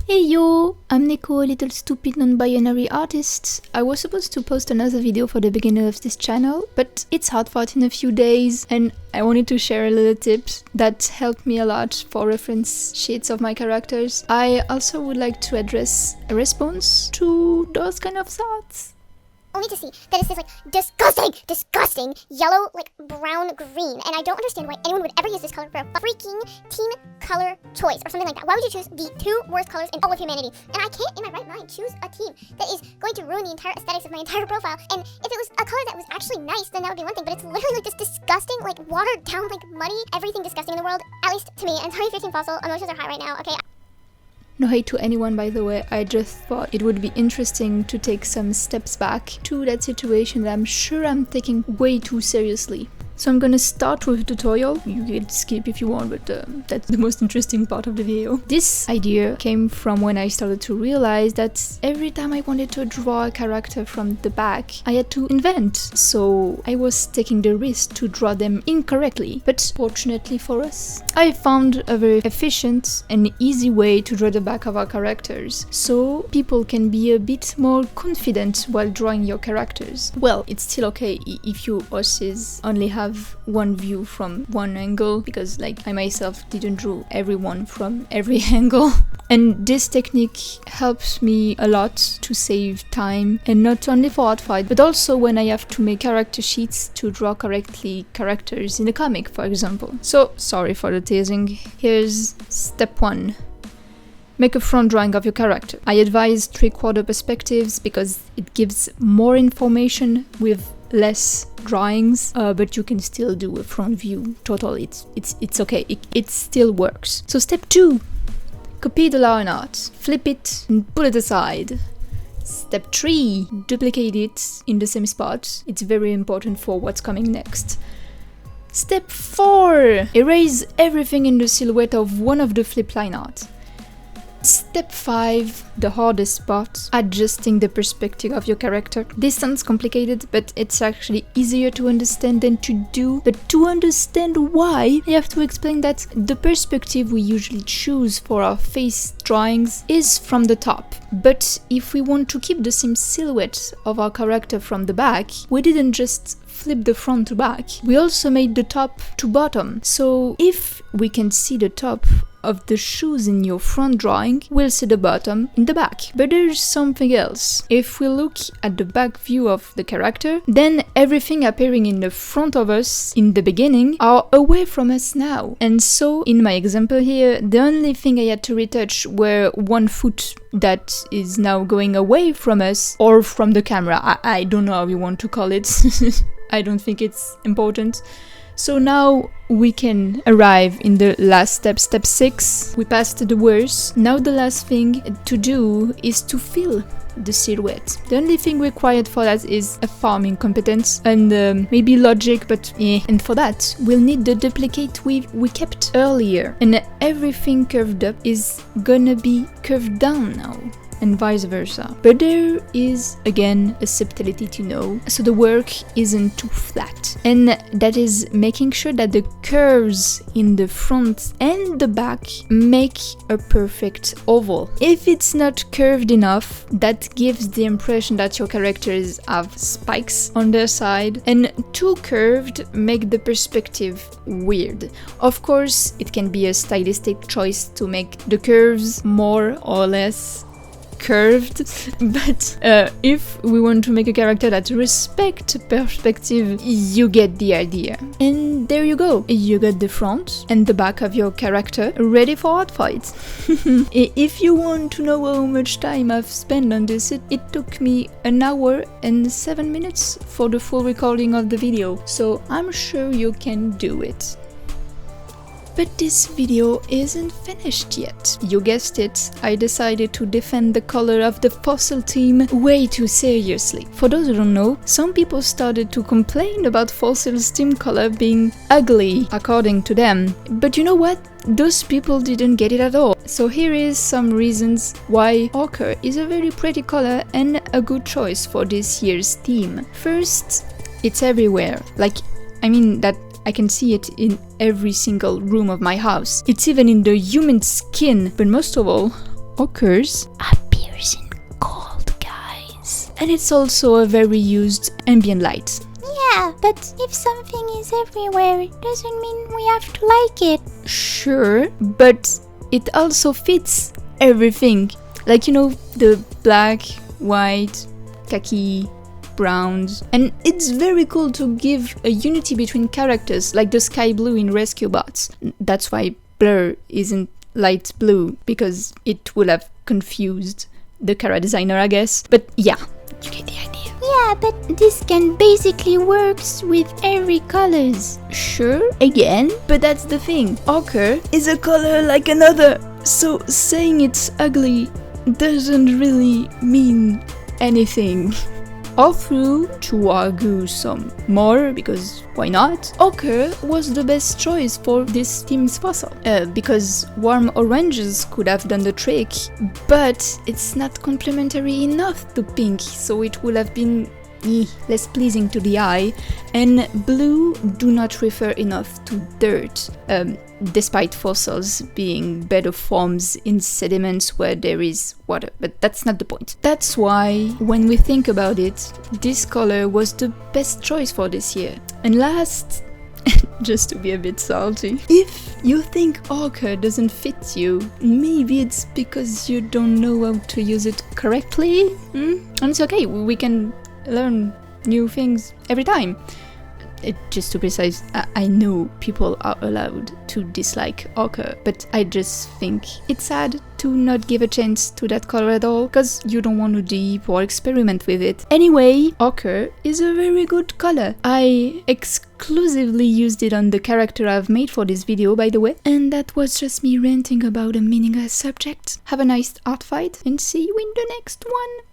Hey yo, I'm Nico, a little stupid non-binary artist. I was supposed to post another video for the beginning of this channel, but it's Artfight in a few days and I wanted to share a little tip that helped me a lot for reference sheets of my characters. I also would like to address a response to those kind of thoughts. Only to see that it says disgusting, yellow, brown, green, and I don't understand why anyone would ever use this color for a freaking team color choice or something like that. Why would you choose the two worst colors in all of humanity? And I can't in my right mind choose a team that is going to ruin the entire aesthetics of my entire profile. And if it was a color that was actually nice, then that would be one thing, but it's literally this disgusting, watered down, muddy, everything disgusting in the world, at least to me. And sorry if you're Team Fossil, emotions are high right now, okay? No hate to anyone, by the way, I just thought it would be interesting to take some steps back to that situation that I'm sure I'm taking way too seriously. So I'm gonna start with a tutorial. You can skip if you want, but that's the most interesting part of the video. This idea came from when I started to realize that every time I wanted to draw a character from the back, I had to invent. So I was taking the risk to draw them incorrectly. But fortunately for us, I found a very efficient and easy way to draw the back of our characters, so people can be a bit more confident while drawing your characters. Well, it's still okay if you horses only have one view from one angle, because I myself didn't draw everyone from every angle. And this technique helps me a lot to save time, and not only for Artfight, but also when I have to make character sheets to draw correctly characters in a comic, for example. So, sorry for the teasing. Here's step 1. Make a front drawing of your character. I advise 3/4 perspectives because it gives more information with less drawings, but you can still do a front view. Totally, it's okay. It still works. So step 2. Copy the line art, flip it and put it aside. Step 3. Duplicate it in the same spot. It's very important for what's coming next. Step 4. Erase everything in the silhouette of one of the flip line art. Step 5, the hardest part, adjusting the perspective of your character. This sounds complicated, but it's actually easier to understand than to do. But to understand why, I have to explain that the perspective we usually choose for our face drawings is from the top. But if we want to keep the same silhouette of our character from the back, we didn't just flip the front to back, we also made the top to bottom. So if we can see the top of the shoes in your front drawing, we'll see the bottom in the back. But there's something else. If we look at the back view of the character, then everything appearing in the front of us in the beginning are away from us now. And so, in my example here, the only thing I had to retouch were one foot that is now going away from us, or from the camera. I don't know how you want to call it. I don't think it's important. So now we can arrive in the last step, step 6. We passed the worst. Now the last thing to do is to fill the silhouette. The only thing required for that is a farming competence and maybe logic, but and for that we'll need the duplicate we kept earlier. And everything curved up is gonna be curved down now, and vice versa. But there is, again, a subtlety to know, so the work isn't too flat. And that is making sure that the curves in the front and the back make a perfect oval. If it's not curved enough, that gives the impression that your characters have spikes on their side, and too curved make the perspective weird. Of course, it can be a stylistic choice to make the curves more or less curved, but if we want to make a character that respects perspective, you get the idea. And there you go. You got the front and the back of your character ready for Artfight. If you want to know how much time I've spent on this, it took me 1 hour and 7 minutes for the full recording of the video, so I'm sure you can do it. But this video isn't finished yet. You guessed it, I decided to defend the color of the Fossil team way too seriously. For those who don't know, some people started to complain about Fossil's team color being ugly, according to them. But you know what? Those people didn't get it at all. So here is some reasons why ochre is a very pretty color and a good choice for this year's theme. First, it's everywhere. That I can see it in every single room of my house. It's even in the human skin. But most of all, occurs appears in gold, guys. And it's also a very used ambient light. Yeah, but if something is everywhere, it doesn't mean we have to like it. Sure, but it also fits everything. Like, you know, the black, white, khaki, browns. And it's very cool to give a unity between characters, like the sky blue in Rescue Bots. That's why Blur isn't light blue, because it would have confused the Kara designer, I guess. But yeah, you get the idea. Yeah, but this can basically works with every colors. Sure, again, but that's the thing. Ochre is a color like another. So saying it's ugly doesn't really mean anything. All through, to argue some more, because why not, ochre was the best choice for this theme's fossil. Because warm oranges could have done the trick, but it's not complementary enough to pink, so it would have been less pleasing to the eye, and blue do not refer enough to dirt, despite fossils being better forms in sediments where there is water, but that's not the point. That's why, when we think about it, this color was the best choice for this year. And last, just to be a bit salty, if you think ochre doesn't fit you, maybe it's because you don't know how to use it correctly, and it's okay, we can learn new things every time. Just to precise, I know people are allowed to dislike ochre, but I just think it's sad to not give a chance to that color at all, because you don't want to deep or experiment with it. Anyway, ochre is a very good color. I exclusively used it on the character I've made for this video, by the way, and that was just me ranting about a meaningless subject. Have a nice art fight, and see you in the next one!